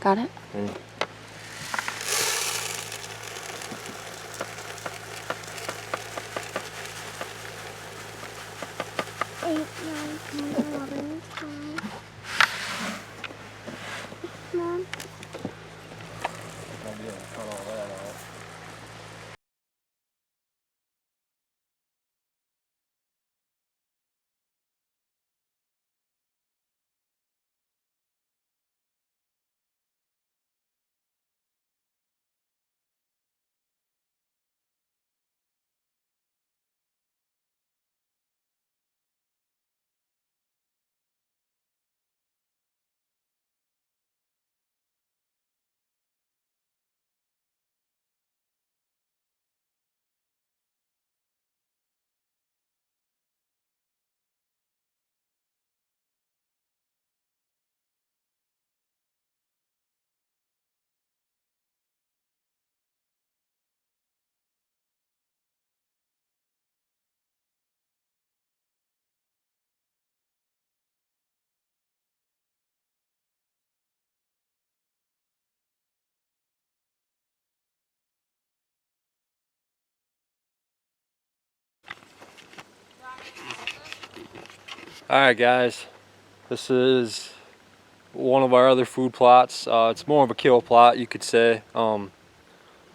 Got it? Okay. Alright guys, this is one of our other food plots. It's more of a kill plot, you could say.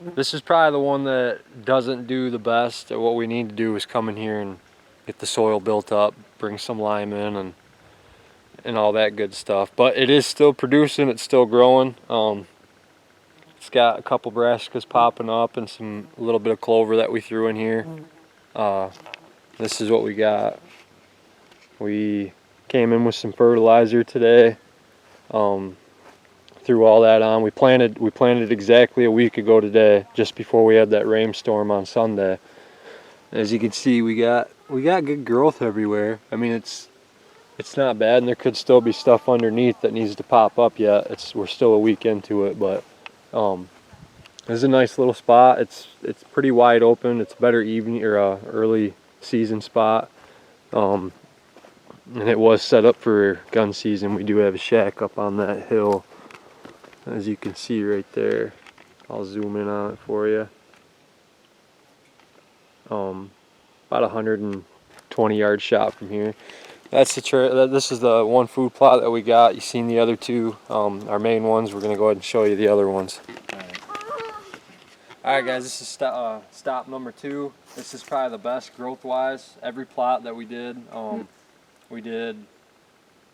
This is probably the one that doesn't do the best. What we need to do is come in here and get the soil built up, bring some lime in and all that good stuff. But it is still producing, it's still growing. It's got a couple brassicas popping up and a little bit of clover that we threw in here. This is what we got. We came in with some fertilizer today. Threw all that on. We planted exactly a week ago today, just before we had that rainstorm on Sunday. As you can see, we got good growth everywhere. I mean, it's not bad, and there could still be stuff underneath that needs to pop up yet. We're still a week into it, but this is a nice little spot. It's pretty wide open. It's a better evening or early season spot. And it was set up for gun season. We do have a shack up on that hill, as you can see right there. I'll zoom in on it for you. About 120 yard shot from here. That's this is the one food plot that we got. You've seen the other two, our main ones. We're gonna go ahead and show you the other ones. All right guys, this is stop number 2. This is probably the best growth wise. Every plot that we did, we did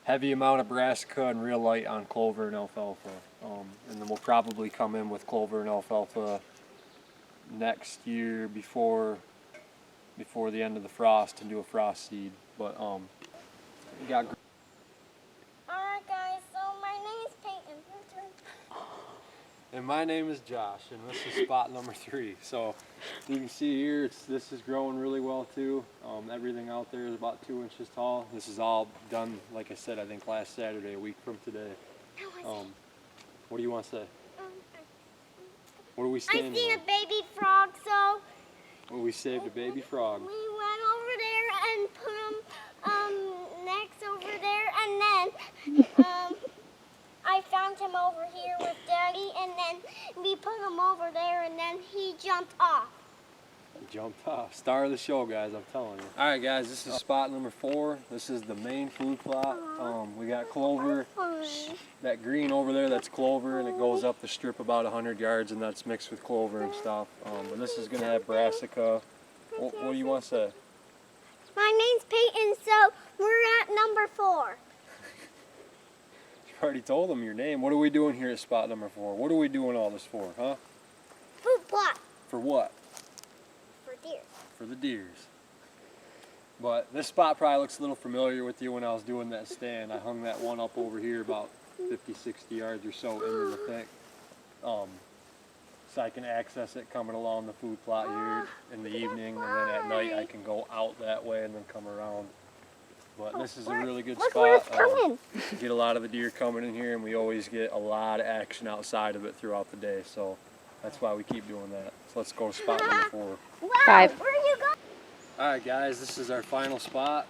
heavy amount of brassica and real light on clover and alfalfa. And then we'll probably come in with clover and alfalfa next year before the end of the frost and do a frost seed. But we got. Alright guys, so my name is Peyton. And my name is Josh, and this is spot number 3. So you can see here, this is growing really well too. Everything out there is about 2 inches tall. This is all done, like I said, I think last Saturday, a week from today. What do you want to say? What are we standing on? I seen a baby frog, so... Well, we saved a baby frog. We went over there and put him next over there, and then I found him over here with Daddy, and then we put him over there, and then he jumped off. Jumped off. Star of the show, guys, I'm telling you. Alright guys, this is spot number 4. This is the main food plot. We got clover. That green over there, that's clover, and it goes up the strip about 100 yards, and that's mixed with clover and stuff. But this is going to have brassica. What do you want to say? My name's Peyton, so we're at number 4. You already told them your name. What are we doing here at spot number 4? What are we doing all this for, huh? Food plot. For what? For deer. For the deers. But this spot probably looks a little familiar with you when I was doing that stand. I hung that one up over here about 50, 60 yards or so into the thick. So I can access it coming along the food plot here in the evening, and then at night I can go out that way and then come around. But this is a really good spot. Get a lot of the deer coming in here, and we always get a lot of action outside of it throughout the day. So that's why we keep doing that. So let's go to spot number 4. Wow, 5. Where are you going? Alright guys, this is our final spot.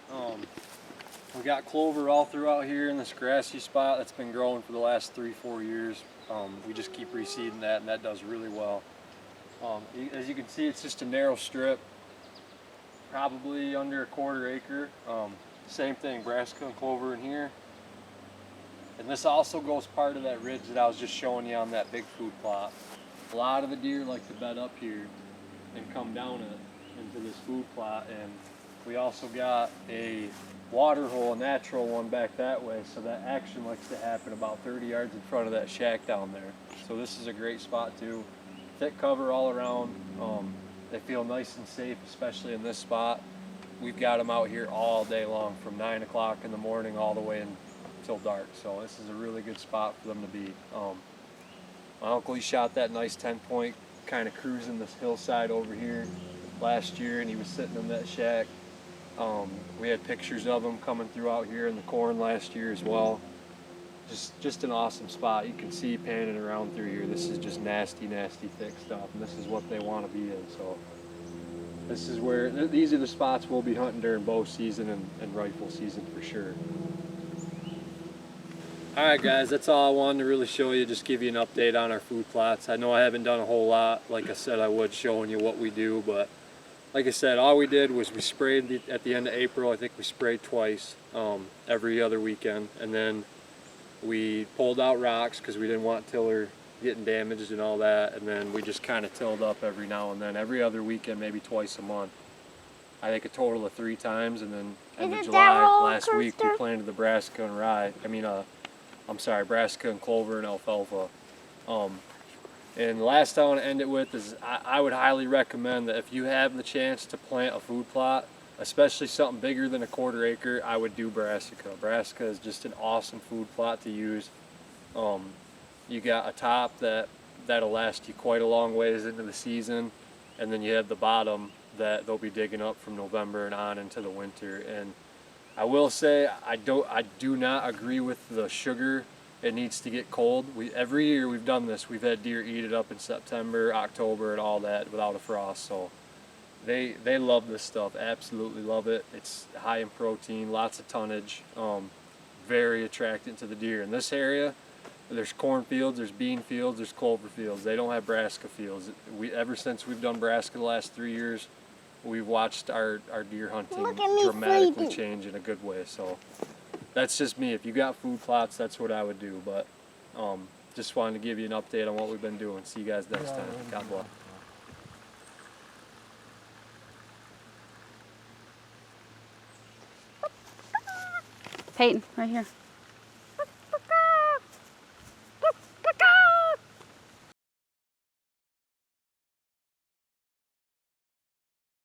We got clover all throughout here in this grassy spot that's been growing for the last 3-4 years. We just keep reseeding that, and that does really well. As you can see, it's just a narrow strip, probably under a 1/4 acre. Same thing, brassica and clover in here. And this also goes part of that ridge that I was just showing you on that big food plot. A lot of the deer like to bed up here and come down it into this food plot, and we also got a water hole, a natural one back that way, so that action likes to happen about 30 yards in front of that shack down there. So this is a great spot too. Thick cover all around. They feel nice and safe, especially in this spot. We've got them out here all day long from 9 o'clock in the morning all the way until dark. So this is a really good spot for them to be. My uncle, he shot that nice 10-point kind of cruising this hillside over here last year, and he was sitting in that shack. We had pictures of him coming through out here in the corn last year as well. Just an awesome spot. You can see panning around through here. This is just nasty, nasty thick stuff, and this is what they want to be in. So this is where, these are the spots we'll be hunting during bow season and rifle season for sure. Alright guys, that's all I wanted to really show you, just give you an update on our food plots. I know I haven't done a whole lot, like I said I would, showing you what we do, but like I said, all we did was we sprayed at the end of April. I think we sprayed twice, every other weekend, and then we pulled out rocks because we didn't want tiller getting damaged and all that, and then we just kind of tilled up every now and then, every other weekend, maybe twice a month. I think a total of 3 times, and then end of July last week we planted the brassica and rye. I'm sorry, brassica and clover and alfalfa. And the last thing I want to end it with is I would highly recommend that if you have the chance to plant a food plot, especially something bigger than a 1/4 acre, I would do brassica. Brassica is just an awesome food plot to use. You got a top that'll last you quite a long ways into the season, and then you have the bottom that they'll be digging up from November and on into the winter. And I will say I do not agree with the sugar. It needs to get cold. Every year we've done this. We've had deer eat it up in September, October, and all that without a frost. So they love this stuff. Absolutely love it. It's high in protein, lots of tonnage, very attractive to the deer. In this area, there's cornfields, there's bean fields, there's clover fields. They don't have brassica fields. Ever since we've done brassica the last 3 years, we've watched our deer hunting dramatically change in a good way. So that's just me. If you got food plots, that's what I would do. But just wanted to give you an update on what we've been doing. See you guys next time. God bless. Peyton, right here.